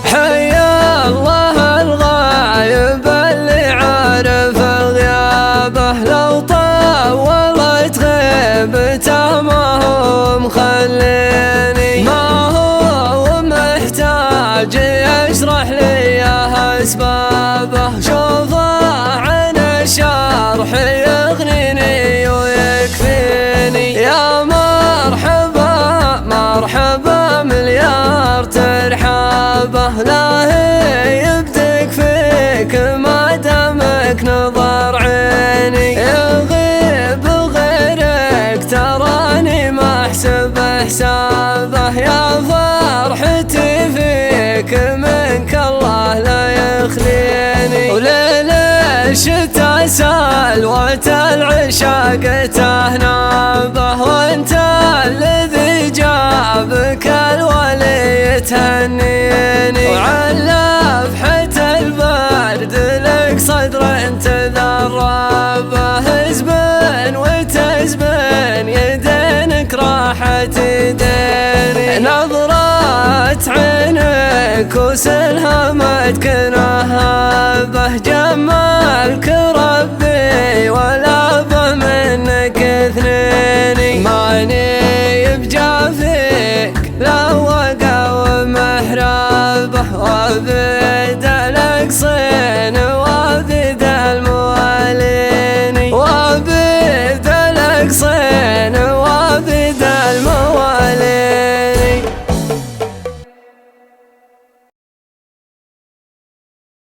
حيا الله الغايب اللي عارف غيابه، لو طولت غيبته ما هو مخليني، ما هو محتاج يشرح لي أسبابه، شوفه عن الشرح يغنيني ويكفيني. يا مرحبا مرحبا مليار ترحابه، لا يبدك فيك ما دامك نظر عيني، يغيب غيرك تراني ما احسب حسابه، يا فرحتي فيك منك الله لا يخليني. وليل الشتا سلوة العشاق تهنابه، وانت الذي جابك الولي تهنيني، وعلى فحة البرد لك صدر تذربه، زبن وتزبن يدينك راح تديني، نظرات عينك وسلهمتك نهابه، جمالك ربي ولا به منك اثنيني، ماني بجافيك لا وقع ومحرابه،